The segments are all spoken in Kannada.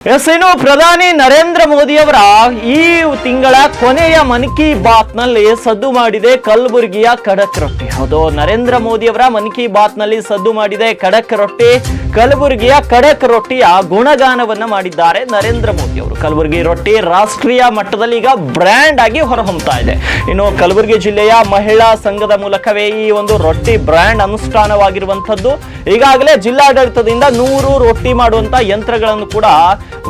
ಎಸ್ ಇನ್ನು ಪ್ರಧಾನಿ ನರೇಂದ್ರ ಮೋದಿಯವರ ಈ ತಿಂಗಳ ಕೊನೆಯ ಮನ್ ಕಿ ಬಾತ್ ನಲ್ಲಿ ಸದ್ದು ಮಾಡಿದೆ ಕಲಬುರಗಿಯ ಖಡಕ್ ರೊಟ್ಟಿ. ಹೌದು, ನರೇಂದ್ರ ಮೋದಿಯವರ ಮನ್ ಕಿ ಬಾತ್ ನಲ್ಲಿ ಸದ್ದು ಮಾಡಿದೆ ಖಡಕ್ ರೊಟ್ಟಿ. ಕಲಬುರಗಿಯ ಖಡಕ್ ರೊಟ್ಟಿಯ ಗುಣಗಾನವನ್ನ ಮಾಡಿದ್ದಾರೆ ನರೇಂದ್ರ ಮೋದಿ ಅವರು. ಕಲಬುರಗಿ ರೊಟ್ಟಿ ರಾಷ್ಟ್ರೀಯ ಮಟ್ಟದಲ್ಲಿ ಈಗ ಬ್ರ್ಯಾಂಡ್ ಆಗಿ ಹೊರಹೊಮ್ಮುತ್ತಾ ಇದೆ. ಇನ್ನು ಕಲಬುರಗಿ ಜಿಲ್ಲೆಯ ಮಹಿಳಾ ಸಂಘದ ಮೂಲಕವೇ ಈ ಒಂದು ರೊಟ್ಟಿ ಬ್ರ್ಯಾಂಡ್ ಅನುಷ್ಠಾನವಾಗಿರುವಂತದ್ದು. ಈಗಾಗಲೇ ಜಿಲ್ಲಾಡಳಿತದಿಂದ 100 ರೊಟ್ಟಿ ಮಾಡುವಂತ ಯಂತ್ರಗಳನ್ನು ಕೂಡ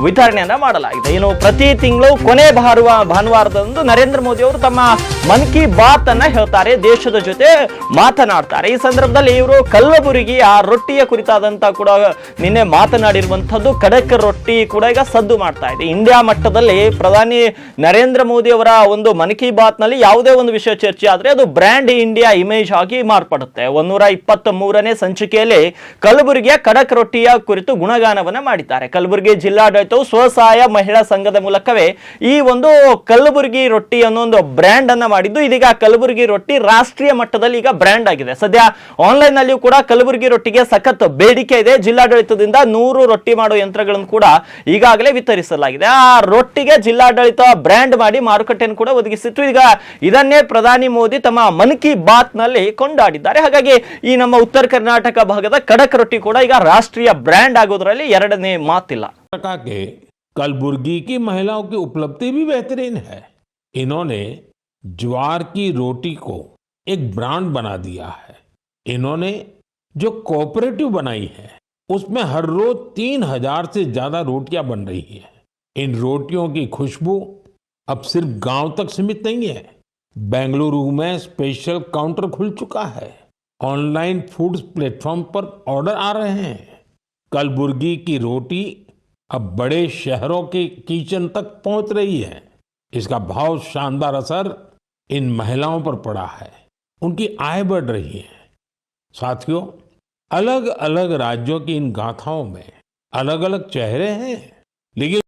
ವಿತರಣೆಯನ್ನ ಮಾಡಲಾಗಿದೆ. ಇನ್ನು ಪ್ರತಿ ತಿಂಗಳು ಕೊನೆ ಭಾನುವಾರದಂದು ನರೇಂದ್ರ ಮೋದಿ ಅವರು ತಮ್ಮ ಮನ್ ಕಿ ಬಾತ್ ಅನ್ನ ಹೇಳ್ತಾರೆ, ದೇಶದ ಜೊತೆ ಮಾತನಾಡ್ತಾರೆ. ಈ ಸಂದರ್ಭದಲ್ಲಿ ಇವರು ಕಲಬುರಗಿಯ ರೊಟ್ಟಿಯ ಕುರಿತಾದಂತ ಕೂಡ ನಿನ್ನೆ ಮಾತನಾಡಿರುವಂತದ್ದು. ಖಡಕ್ ರೊಟ್ಟಿ ಕೂಡ ಈಗ ಸದ್ದು ಮಾಡ್ತಾ ಇದೆ. ಇಂಡಿಯಾ ಮಟ್ಟದಲ್ಲಿ ಪ್ರಧಾನಿ ನರೇಂದ್ರ ಮೋದಿ ಅವರ ಒಂದು ಮನ್ ಕಿ ಬಾತ್ ನಲ್ಲಿ ಯಾವುದೇ ಒಂದು ವಿಷಯ ಚರ್ಚೆ ಆದ್ರೆ ಅದು ಬ್ರ್ಯಾಂಡ್ ಇಂಡಿಯಾ ಇಮೇಜ್ ಆಗಿ ಮಾರ್ಪಡುತ್ತೆ. 123ನೇ ಸಂಚಿಕೆಯಲ್ಲಿ ಕಲಬುರಗಿಯ ಖಡಕ್ ರೊಟ್ಟಿಯ ಕುರಿತು ಗುಣಗಾನವನ್ನ ಮಾಡಿದ್ದಾರೆ. ಕಲಬುರಗಿ ಜಿಲ್ಲಾಡಳಿತವು ಸ್ವಸಹಾಯ ಮಹಿಳಾ ಸಂಘದ ಮೂಲಕವೇ ಈ ಒಂದು ಕಲಬುರಗಿ ರೊಟ್ಟಿ ಅನ್ನೋ ಒಂದು ಬ್ರ್ಯಾಂಡ್ ಅನ್ನ ಮಾಡಿದ್ದು. ಇದೀಗ ಕಲಬುರಗಿ ರೊಟ್ಟಿ ರಾಷ್ಟ್ರೀಯ ಮಟ್ಟದಲ್ಲಿ ಈಗ ಬ್ರ್ಯಾಂಡ್ ಆಗಿದೆ. ಸದ್ಯ ಆನ್ಲೈನ್ ನಲ್ಲಿಯೂ ಕೂಡ ಕಲಬುರಗಿ ರೊಟ್ಟಿಗೆ ಸಖತ್ ಬೇಡಿಕೆ ಇದೆ. ಜಿಲ್ಲಾಡಳಿತದಿಂದ 100 ರೊಟ್ಟಿ ಮಾಡೋ ಯಂತ್ರಗಳನ್ನು ಕೂಡ ಈಗಾಗಲೇ ವಿತರಿಸಲಾಗಿದೆ. ಆ ರೊಟ್ಟಿಗೆ ಜಿಲ್ಲಾಡಳಿತ ಬ್ರ್ಯಾಂಡ್ ಮಾಡಿ ಮಾರುಕಟ್ಟೆಯನ್ನು ಕೂಡ ಒದಗಿಸಿತ್ತು. ಈಗ ಇದನ್ನೇ ಪ್ರಧಾನಿ ಮೋದಿ ತಮ್ಮ ಮನ್ ಕಿ ಬಾತ್ ನಲ್ಲಿ ಕೊಂಡಾಡಿದ್ದಾರೆ. ಹಾಗಾಗಿ ಈ ನಮ್ಮ ಉತ್ತರ ಕರ್ನಾಟಕ ಭಾಗದ ಖಡಕ್ ರೊಟ್ಟಿ ಕೂಡ ಈಗ ರಾಷ್ಟ್ರೀಯ ಬ್ರ್ಯಾಂಡ್ ಆಗೋದ್ರಲ್ಲಿ ಎರಡನೇ ಮಾತಿಲ್ಲ. के कलबुर्गी की महिलाओं की उपलब्धि भी बेहतरीन है। इन्होंने ज्वार की रोटी को एक ब्रांड बना दिया है। इन्होंने जो कोऑपरेटिव बनाई है उसमें हर रोज 3000 से ज्यादा रोटियां बन रही है। इन रोटियों की खुशबू अब सिर्फ गांव तक सीमित नहीं है। बेंगलुरु में स्पेशल काउंटर खुल चुका है। ऑनलाइन फूड प्लेटफॉर्म पर ऑर्डर आ रहे हैं। कलबुर्गी की रोटी अब बड़े शहरों के किचन तक पहुंच रही है। इसका बहुत शानदार असर इन महिलाओं पर पड़ा है। उनकी आय बढ़ रही है। साथियों, अलग अलग राज्यों की इन गाथाओं में अलग अलग चेहरे हैं, लेकिन